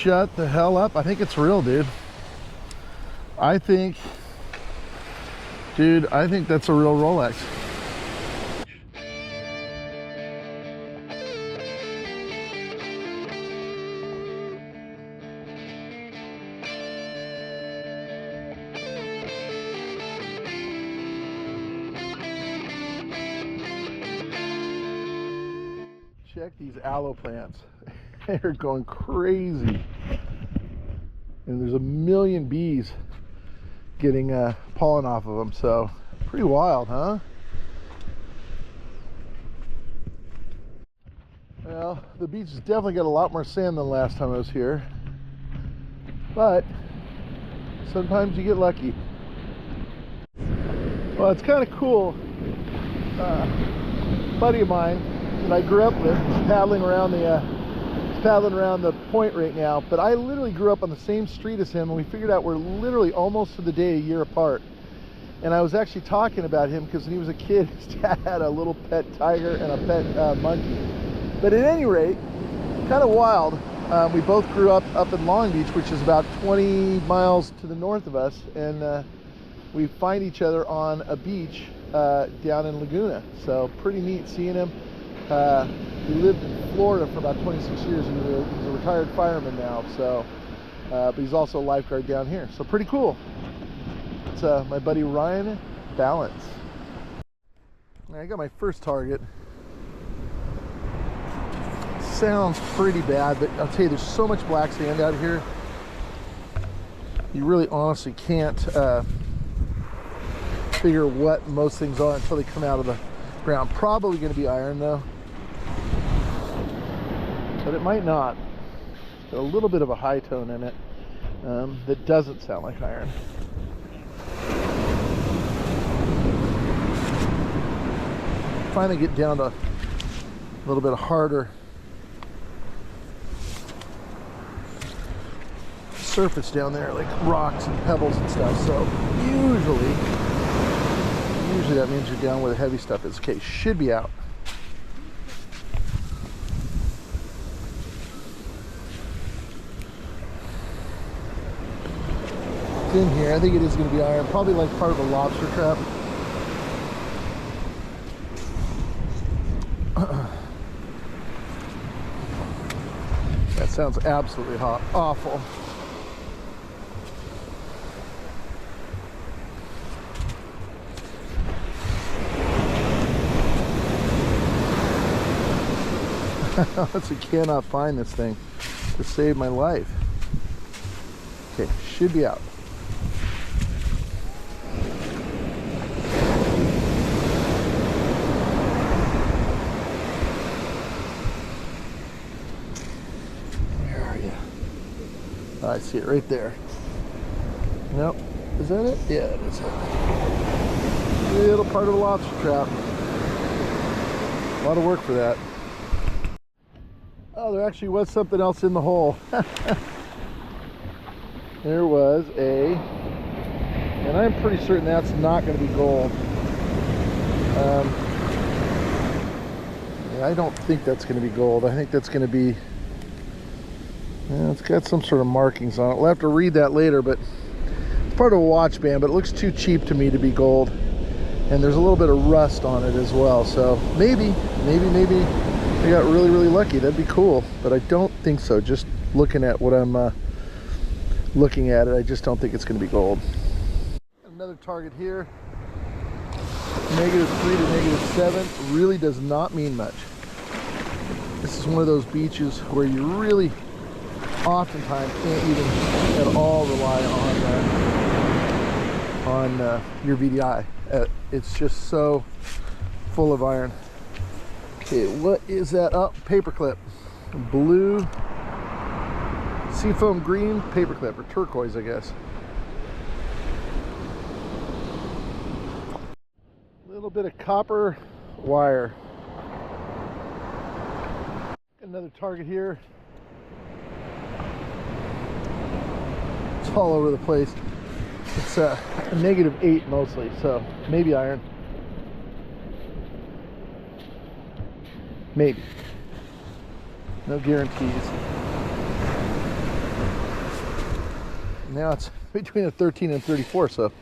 Shut the hell up. I think it's real, dude. I think that's a real Rolex. Check these aloe plants. They're going crazy. And there's a million bees getting pollen off of them, so pretty wild, huh? Well, the beach has definitely got a lot more sand than last time I was here, but sometimes you get lucky. Well, it's kind of cool. A buddy of mine that I grew up with is paddling around the point right now, but I literally grew up on the same street as him, and we figured out we're literally almost to the day a year apart. And I was actually talking about him because when he was a kid, his dad had a little pet tiger and a pet monkey. But at any rate, kind of wild. We both grew up in Long Beach, which is about 20 miles to the north of us, and we find each other on a beach down in Laguna. So pretty neat seeing him. He lived in Florida for about 26 years, and he's a retired fireman now, so but he's also a lifeguard down here, so pretty cool. It's my buddy Ryan Balance. I got my first target. Sounds pretty bad, but I'll tell you, there's so much black sand out here, you really honestly can't figure what most things are until they come out of the ground. Probably going to be iron though, but it might not. Got a little bit of a high tone in it that doesn't sound like iron. Finally get down to a little bit harder surface down there, like rocks and pebbles and stuff. So usually that means you're down where the heavy stuff is. Okay, should be out. It's in here. I think it is going to be iron. Probably like part of a lobster trap. That sounds absolutely awful. I honestly cannot find this thing to save my life. Okay, should be out. Where are you? Oh, I see it right there. Nope. Is that it? Yeah, that's it. Little part of a lobster trap. A lot of work for that. Oh, there actually was something else in the hole. There was and I'm pretty certain that's not going to be gold. Yeah, I don't think that's going to be gold. I think that's going to be, it's got some sort of markings on it. We'll have to read that later, but it's part of a watch band, but it looks too cheap to me to be gold. And there's a little bit of rust on it as well. So maybe I got really lucky. That'd be cool, but I don't think so. Just looking at what I'm looking at it, I just don't think it's going to be gold. Another target here. -3 to -7 really does not mean much. This is one of those beaches where you really oftentimes can't even at all rely on your VDI. It's just so full of iron. Okay, what is that? Oh, paperclip. Blue, seafoam green paperclip, or turquoise, I guess. A little bit of copper wire. Another target here. It's all over the place. It's a -8 mostly, so maybe iron. Maybe. No guarantees. Now it's between a 13 and 34, so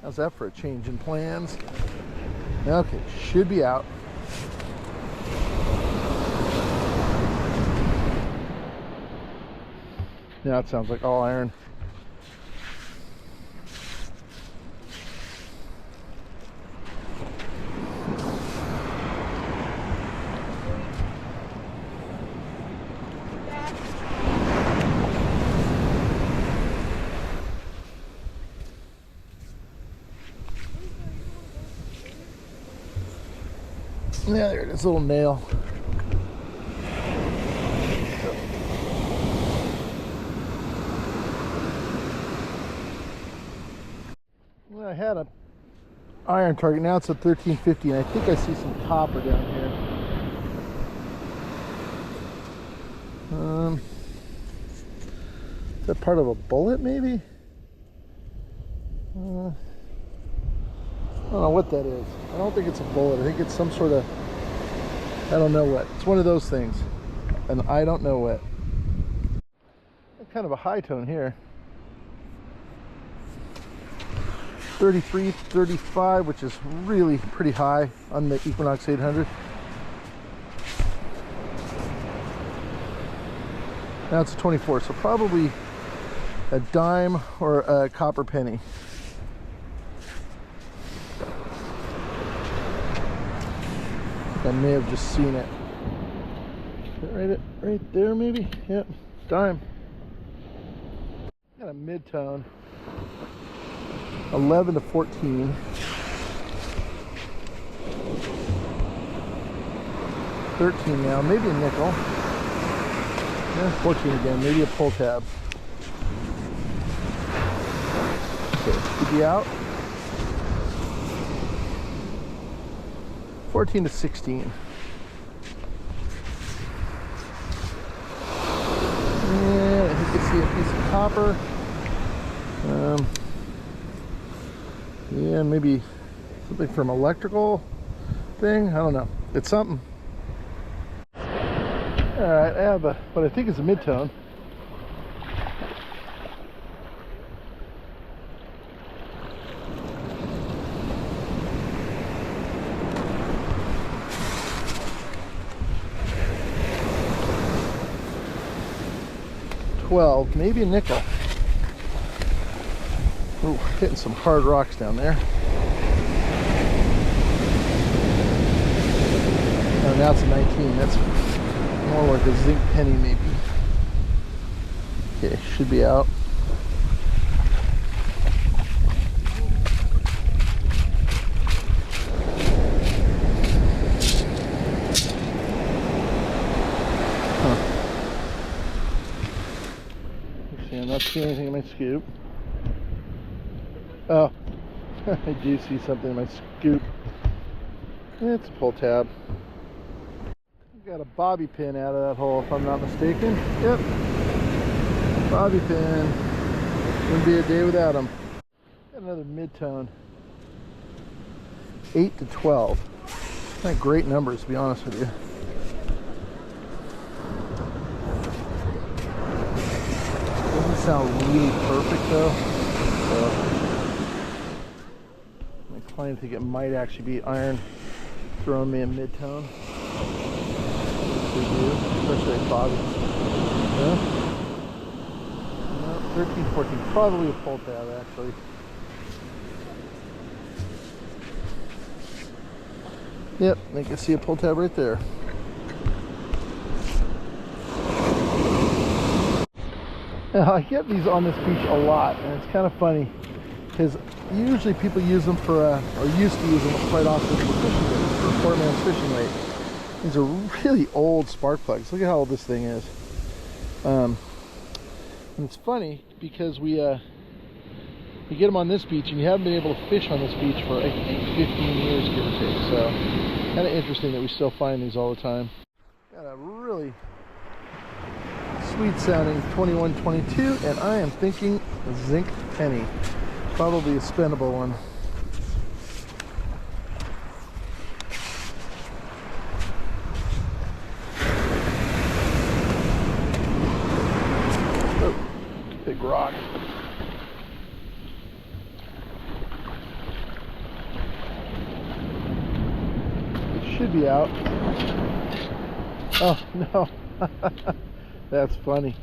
how's that for a change in plans? Okay, should be out. Now it sounds like all iron. Yeah, there it is, little nail. Well, I had a iron target, now it's a 1350, and I think I see some copper down here. Is that part of a bullet, maybe? I don't know what that is. I don't think it's a bullet. I think it's some sort of, I don't know what. It's one of those things, and I don't know what. Kind of a high tone here. 33, 35, which is really pretty high on the Equinox 800. Now it's a 24, so probably a dime or a copper penny. I may have just seen it. Right there maybe? Yep, dime. Got a mid-tone. 11 to 14. 13 now, maybe a nickel. Yeah, 14 again, maybe a Pulltab. Okay, should be out. 14 to 16. Yeah, you can see a piece of copper. Yeah, maybe something from electrical thing. I don't know. It's something. All right, I have what I think is a mid-tone. $12, maybe a nickel. Ooh, hitting some hard rocks down there. Oh, now it's a 19. That's more like a zinc penny, maybe. Okay, should be out. I'm not seeing anything in my scoop. Oh, I do see something in my scoop. It's a Pulltab. Got a bobby pin out of that hole, if I'm not mistaken. Yep, bobby pin. Wouldn't be a day without them. Got another mid-tone. 8 to 12. Not great numbers, to be honest with you. Sound really perfect though, so I'm inclined to think it might actually be iron throwing me a mid-tone. Especially at bobby. Yeah. No, 13, 14, probably a Pulltab actually. Yep, I can see a Pulltab right there. Now, I get these on this beach a lot, and it's kind of funny because usually people use them for, or used to use them quite often for fishing baits, for Poor Man's Fishing Weight. These are really old spark plugs. Look at how old this thing is. And it's funny because we get them on this beach, and you haven't been able to fish on this beach for I think 15 years, give or take. So, kind of interesting that we still find these all the time. Got a really sweet sounding 2122, and I am thinking a zinc penny, probably a spendable one. Oh, big rock. should be out. Oh, no. That's funny.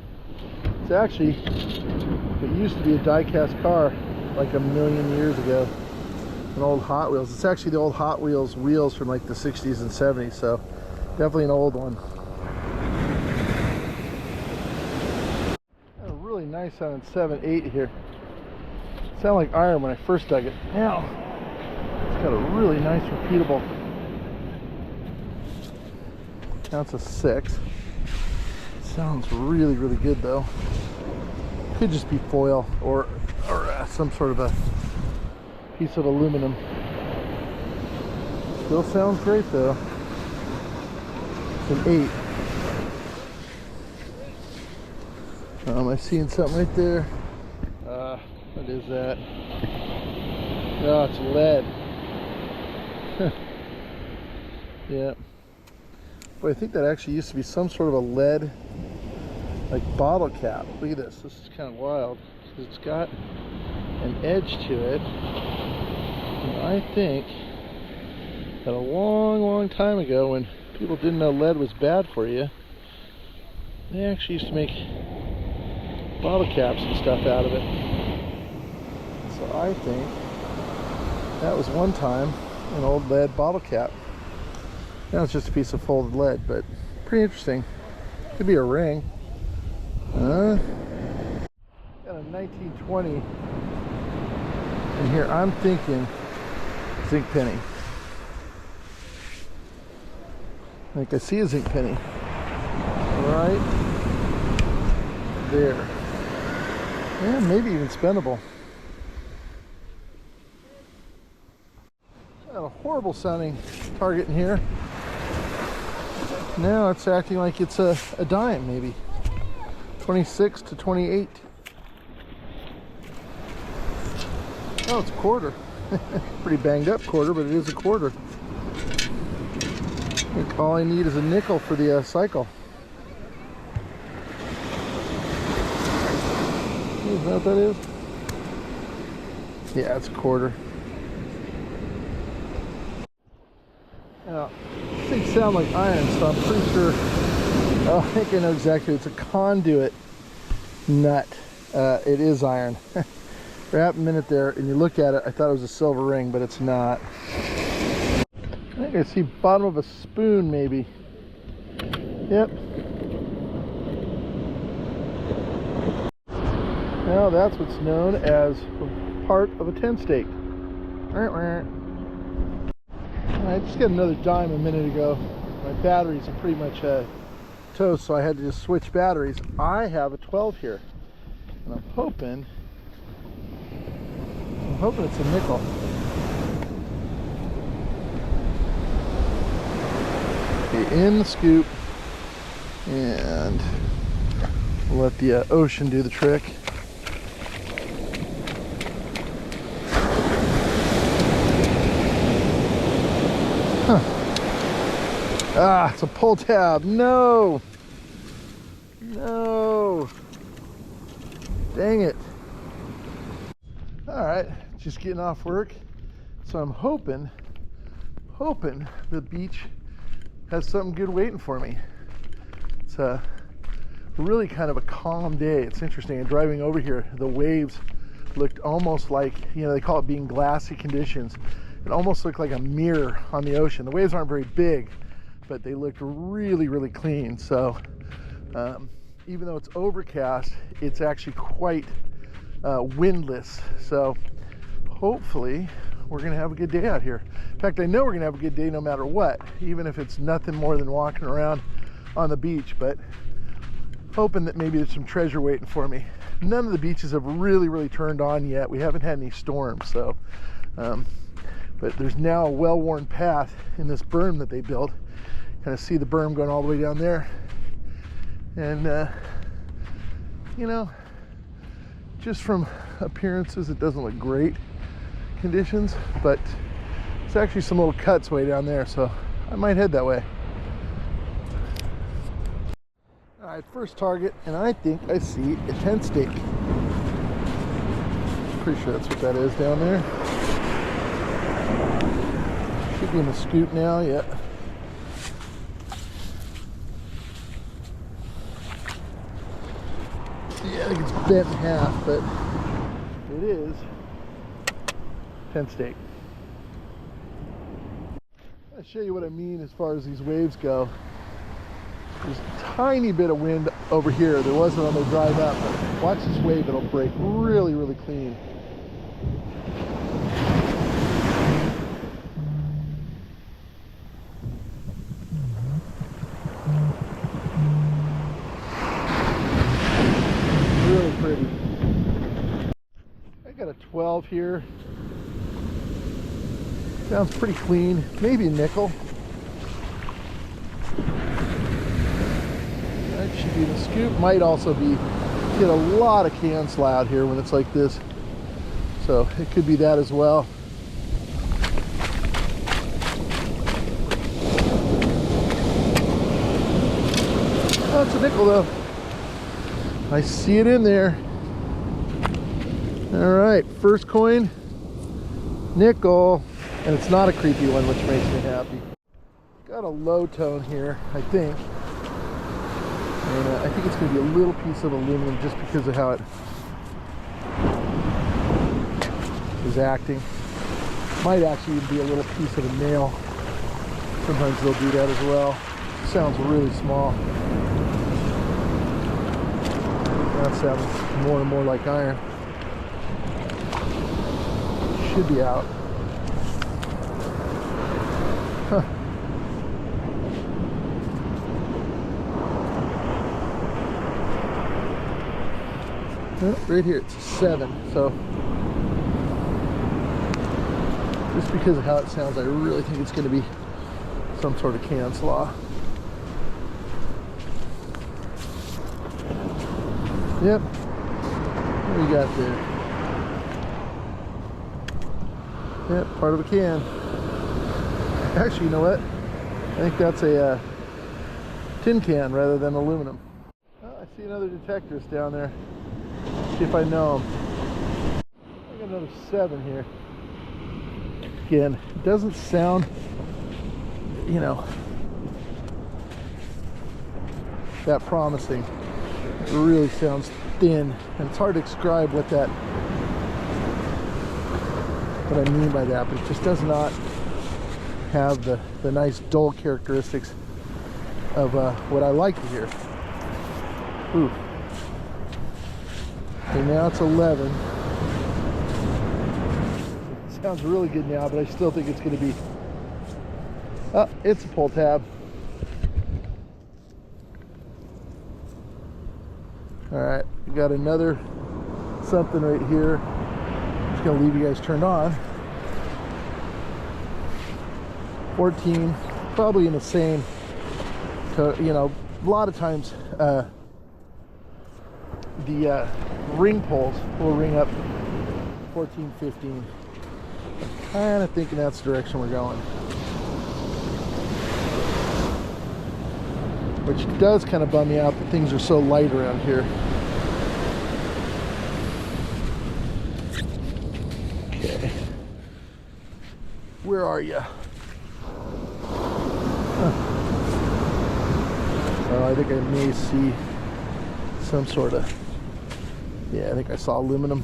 It's actually, it used to be a die-cast car like a million years ago. An old Hot Wheels. It's actually the old Hot Wheels wheels from like the 60s and 70s, so definitely an old one. A really nice sounding 7.8 here. Sounded like iron when I first dug it. Now, it's got a really nice repeatable. Now it's a 6. Sounds really, really good though. Could just be foil or some sort of a piece of aluminum. Still sounds great though. It's an 8. Am I seeing something right there? What is that? Oh, it's lead. Yeah. But I think that actually used to be some sort of a lead, like bottle cap. Look at this. This is kind of wild. It's got an edge to it. And I think that a long, long time ago, when people didn't know lead was bad for you, they actually used to make bottle caps and stuff out of it. So I think that was one time an old lead bottle cap. Now it's just a piece of folded lead, but pretty interesting. Could be a ring. Got a 1920 in here. I'm thinking zinc penny. I think I see a zinc penny right there. Yeah, maybe even spendable. Got a horrible sounding target in here. Now it's acting like it's a dime, maybe 26 to 28. Oh, it's a quarter. Pretty banged up quarter, but it is a quarter. I think all I need is a nickel for the cycle. Is that what that is? Yeah, it's a quarter. Now, these things sound like iron, so I'm pretty sure. Oh, I think I know exactly. It's a conduit nut. It is iron. For half a minute there, and you look at it, I thought it was a silver ring, but it's not. I think I see bottom of a spoon, maybe. Yep. Now that's what's known as part of a 10 stake. I just got another dime a minute ago. My batteries are pretty much toast, so I had to just switch batteries. I have a 12 here, and I'm hoping it's a nickel. Okay, in the scoop, and we'll let the ocean do the trick. Huh. Ah, it's a Pulltab. No! No! Dang it. Alright, just getting off work. So I'm hoping the beach has something good waiting for me. It's really kind of a calm day. It's interesting. And driving over here, the waves looked almost like, you know, they call it being glassy conditions. It almost looked like a mirror on the ocean. The waves aren't very big, but they looked really, really clean. So even though it's overcast, it's actually quite windless. So hopefully we're gonna have a good day out here. In fact, I know we're gonna have a good day no matter what, even if it's nothing more than walking around on the beach. But hoping that maybe there's some treasure waiting for me. None of the beaches have really turned on yet. We haven't had any storms, so but there's now a well-worn path in this berm that they built. Kind of see the berm going all the way down there, and you know, just from appearances it doesn't look great conditions, but it's actually some little cuts way down there, so I might head that way. All right, first target, and I think I see a 10 stake. Pretty sure that's what that is down there. Should be in the scoop now. Yeah, Yeah, I think it's bent in half, but it is Penn State. I'll show you what I mean as far as these waves go. There's a tiny bit of wind over here. There wasn't on the drive up, but watch this wave, it'll break really, really clean. Really pretty. I got a 12 here. Sounds pretty clean. Maybe a nickel. That should be the scoop. Might also be, get a lot of can slough here when it's like this. So it could be that as well. Oh, it's a nickel though. I see it in there. All right, first coin, nickel. And it's not a creepy one, which makes me happy. Got a low tone here, I think. And I think it's going to be a little piece of aluminum just because of how it is acting. Might actually be a little piece of a nail. Sometimes they'll do that as well. Sounds really small. That sounds more and more like iron. Should be out. Huh. Well, right here it's a 7, so just because of how it sounds, I really think it's going to be some sort of can slaw. Yep. What do we got there? Yep, part of a can. Actually, you know what? I think that's a tin can rather than aluminum. Oh, I see another detectorist down there. See if I know him. I got another 7 here. Again, it doesn't sound, you know, that promising. It really sounds thin, and it's hard to describe what I mean by that, but it just does not have the nice dull characteristics of what I like to hear. Ooh. Okay, now it's 11. It sounds really good now, but I still think it's going to be... Oh, it's a Pulltab. Alright, we got another something right here. Just going to leave you guys turned on. 14, probably in the same, you know, a lot of times the ring pulls will ring up 14, 15. I'm kind of thinking that's the direction we're going. Which does kind of bum me out that things are so light around here. Okay. Where are you? Oh, I think I may see some sort of, yeah, I think I saw aluminum.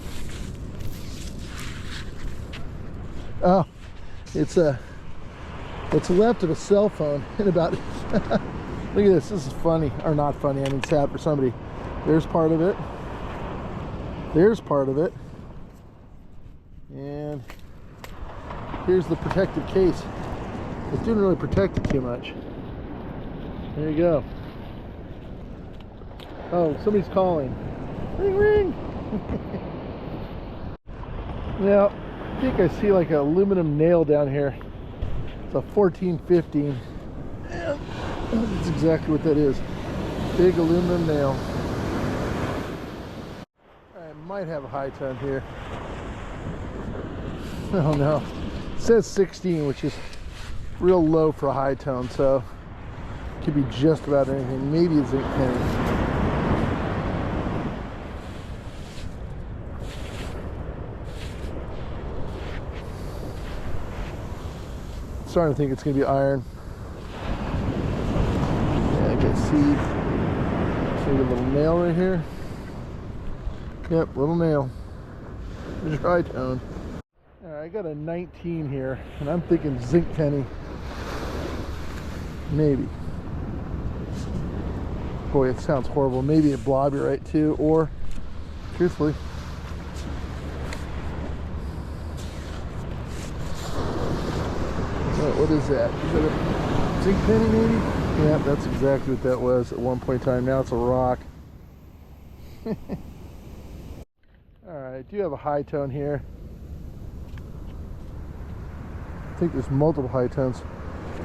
Oh, it's what's left of a cell phone in about, look at this is funny, or not funny, I mean sad for somebody. There's part of it. There's part of it. And here's the protective case. It didn't really protect it too much. There you go. Oh, somebody's calling. Ring, ring. Now, I think I see like an aluminum nail down here. It's a 1415. Yeah, that's exactly what that is. Big aluminum nail. I might have a high ton here. Oh no. It says 16, which is real low for a high tone, so it could be just about anything. Maybe a zinc penny. Starting to think it's going to be iron. Yeah, I can see maybe a little nail right here. Yep, little nail. There's your high tone. Alright, I got a 19 here, and I'm thinking zinc penny. Maybe. Boy, it sounds horrible. Maybe a blobberite too, or truthfully, what is that? Is that a zinc penny maybe? Yeah, that's exactly what that was at one point in time. Now it's a rock. Alright, I do have a high tone here. I think there's multiple high tones.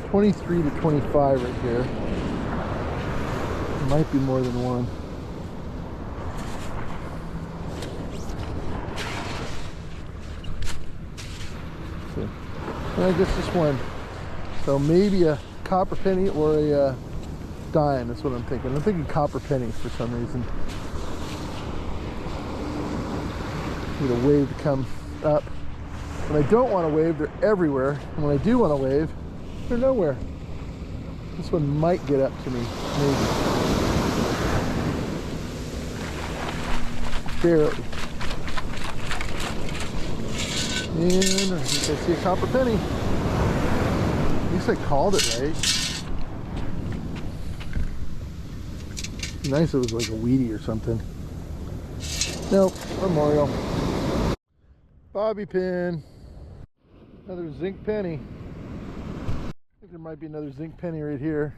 23 to 25 right here. Might be more than one. So, I guess just one. So maybe a copper penny or a dime. That's what I'm thinking. I'm thinking copper penny for some reason. Need a wave to come up. When I don't want to wave, they're everywhere. And when I do want to wave, they're nowhere. This one might get up to me, maybe. Barely. And I think I see a copper penny. At least I called it right. Nice if it was like a weedy or something. Nope, memorial. Bobby pin. Another zinc penny. I think there might be another zinc penny right here.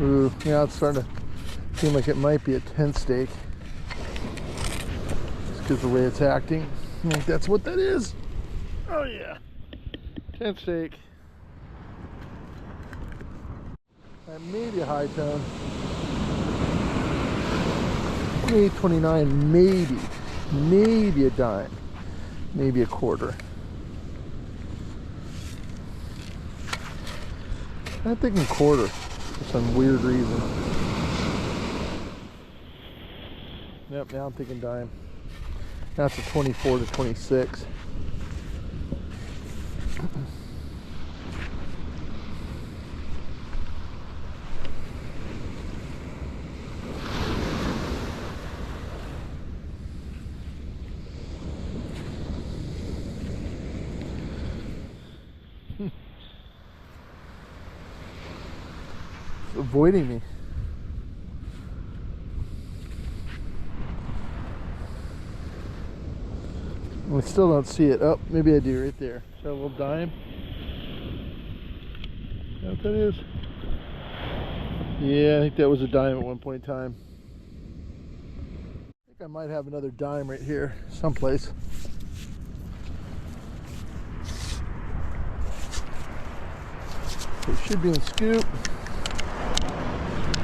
Ooh, yeah, it's starting to seem like it might be a tent stake. Just because the way it's acting. I think that's what that is. Oh yeah, tent stake. That may be a high tone. 28.29, maybe a dime, maybe a quarter. I'm thinking quarter for some weird reason. Yep, now I'm thinking dime. That's a 24 to 26. Avoiding me. I still don't see it. Oh, maybe I do right there. So a little dime. Is that what that is? Yeah, I think that was a dime at one point in time. I think I might have another dime right here someplace. It should be in scoop.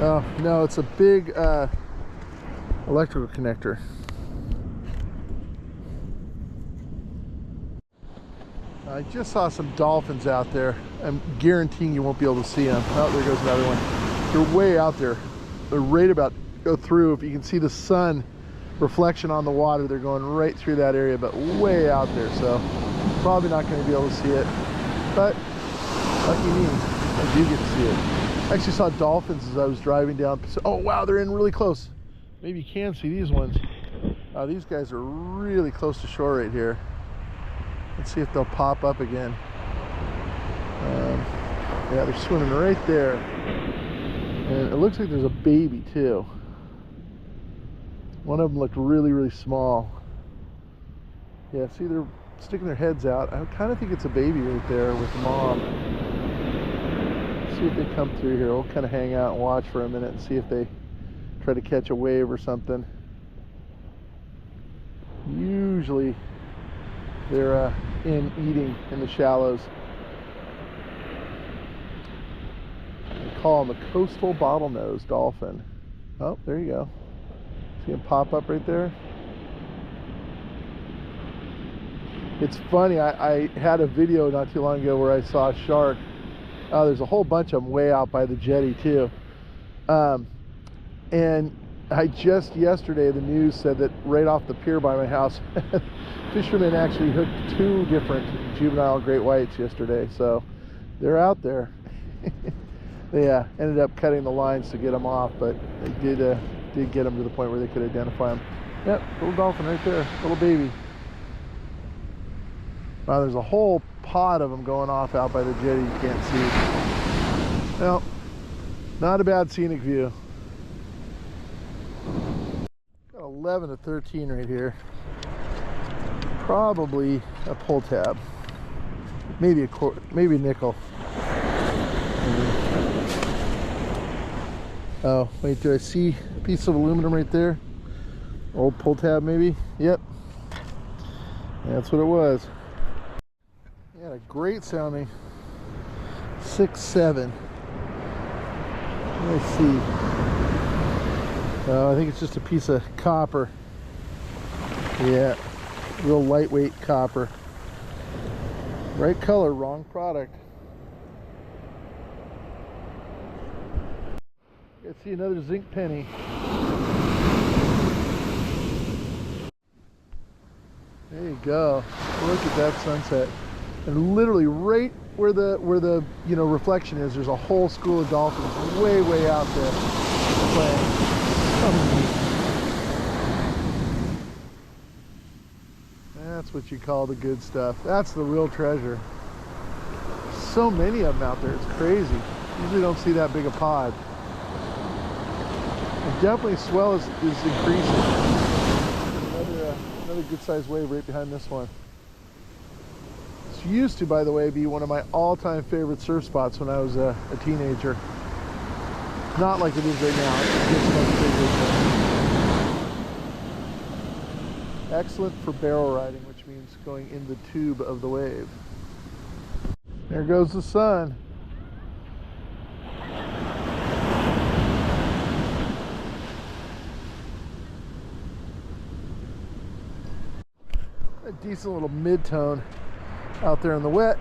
Oh, no, it's a big electrical connector. I just saw some dolphins out there. I'm guaranteeing you won't be able to see them. Oh, there goes another one. They're way out there. They're right about to go through. If you can see the sun reflection on the water, they're going right through that area, but way out there. So probably not going to be able to see it. But lucky me, I do get to see it. I actually saw dolphins as I was driving down. Oh wow, they're in really close. Maybe you can see these ones. These guys are really close to shore right here. Let's see if they'll pop up again. Yeah, they're swimming right there. And it looks like there's a baby too. One of them looked really, really small. Yeah, see, they're sticking their heads out. I kind of think it's a baby right there with mom. See if they come through here. We'll kind of hang out and watch for a minute and see if they try to catch a wave or something. Usually they're in eating in the shallows. They call them a coastal bottlenose dolphin. Oh, there you go. See him pop up right there? It's funny, I had a video not too long ago where I saw a shark. There's a whole bunch of them way out by the jetty too. And I just yesterday, the news said that right off the pier by my house, fishermen actually hooked 2 different juvenile great whites yesterday. So they're out there. They ended up cutting the lines to get them off, but they did get them to the point where they could identify them. Yep, little dolphin right there, little baby. Wow, there's a whole pod of them going off out by the jetty you can't see. Well, not a bad scenic view. Got 11 to 13 right here. Probably a Pulltab. Maybe maybe a nickel. Oh, wait, do I see a piece of aluminum right there? Old Pulltab maybe? Yep. That's what it was. Yeah, a great sounding 6.7. Let's see. I think it's just a piece of copper. Yeah, real lightweight copper. Right color, wrong product. Let's see another zinc penny. There you go. Look at that sunset. And literally right where the reflection is, there's a whole school of dolphins way out there playing. That's what you call the good stuff. That's the real treasure. So many of them out there, it's crazy. Usually don't see that big a pod. And definitely swell is increasing. Another good sized wave right behind this one. This used to, by the way, be one of my all-time favorite surf spots when I was a teenager. Not like it is right now. It's much bigger. Excellent for barrel riding, which means going in the tube of the wave. There goes the sun. A decent little mid-tone out there in the wet.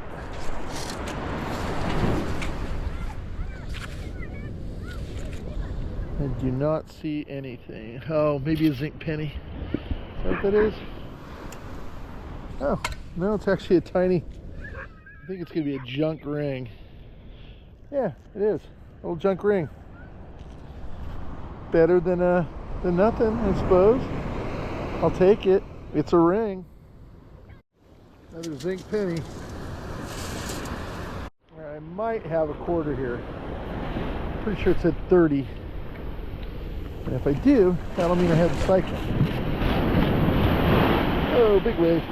I do not see anything. Oh, maybe a zinc penny. Is that what that is? Oh, no, it's actually a tiny, I think it's going to be a junk ring. Yeah, it is. A little junk ring. Better than nothing, I suppose. I'll take it. It's a ring. Another zinc penny. I might have a quarter here. Pretty sure it said 30. And if I do, that'll mean I have the cycle. Oh, big wave.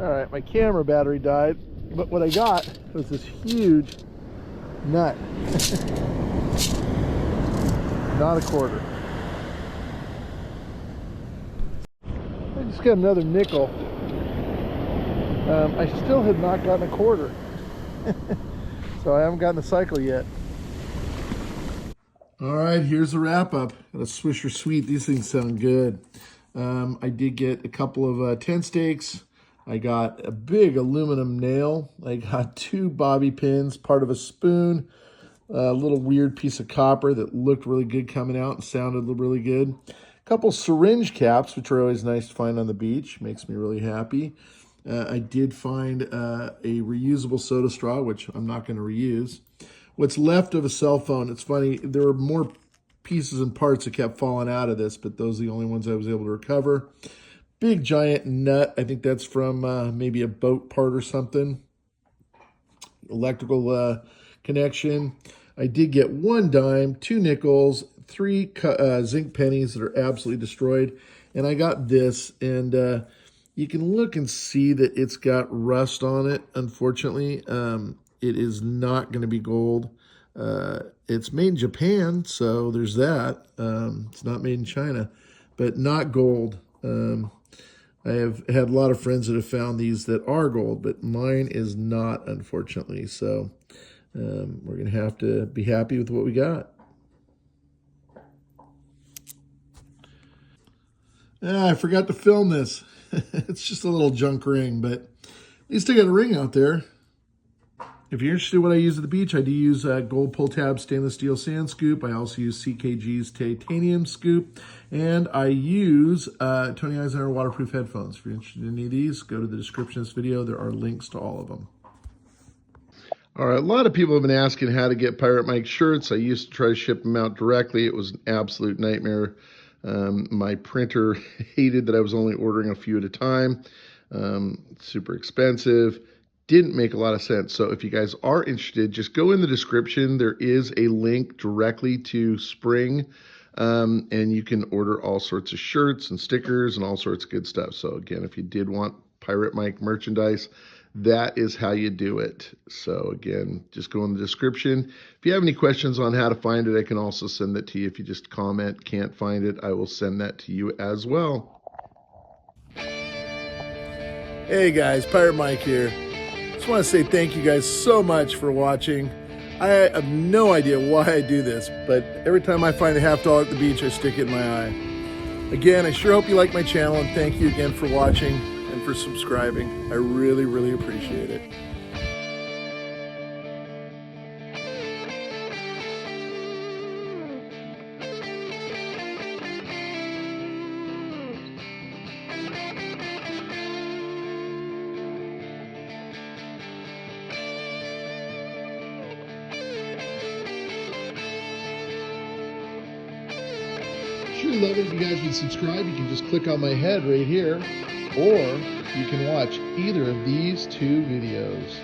Alright, my camera battery died, but what I got was this huge nut. Not a quarter. I just got another nickel. I still have not gotten a quarter. So I haven't gotten a cycle yet. Alright, here's the wrap up. Got a Swisher Sweet. These things sound good. I did get a couple of tent stakes. I got a big aluminum nail. I got 2 bobby pins, part of a spoon, a little weird piece of copper that looked really good coming out and sounded really good. A couple syringe caps, which are always nice to find on the beach. Makes me really happy. I did find a reusable soda straw, which I'm not going to reuse. What's left of a cell phone, it's funny, there were more pieces and parts that kept falling out of this, but those are the only ones I was able to recover. Big giant nut, I think that's from maybe a boat part or something. Electrical connection. I did get 1 dime, 2 nickels, 3 zinc pennies that are absolutely destroyed. And I got this, and you can look and see that it's got rust on it, unfortunately. It is not going to be gold. It's made in Japan, so there's that. It's not made in China, but not gold. I have had a lot of friends that have found these that are gold, but mine is not, unfortunately. So we're going to have to be happy with what we got. I forgot to film this. It's just a little junk ring, but at least I got a ring out there. If you're interested in what I use at the beach, I do use gold Pulltab stainless steel sand scoop. I also use CKG's titanium scoop. And I use Tony Eisenhower waterproof headphones. If you're interested in any of these, go to the description of this video. There are links to all of them. All right, a lot of people have been asking how to get Pirate Mike shirts. I used to try to ship them out directly. It was an absolute nightmare. My printer hated that I was only ordering a few at a time. Super expensive. Didn't make a lot of sense. So if you guys are interested, just go in the description. There is a link directly to Spring, and you can order all sorts of shirts and stickers and all sorts of good stuff. So again, if you did want Pirate Mike merchandise, that is how you do it. So again, just go in the description. If you have any questions on how to find it, I can also send that to you. If you just comment, can't find it, I will send that to you as well. Hey guys, Pirate Mike here. Just want to say thank you guys so much for watching. I have no idea why I do this, but every time I find a $50 at the beach, I stick it in my eye. Again, I sure hope you like my channel, and thank you again for watching and for subscribing. I really, really appreciate it. Sure love it if you guys would subscribe. You can just click on my head right here, or you can watch either of these two videos.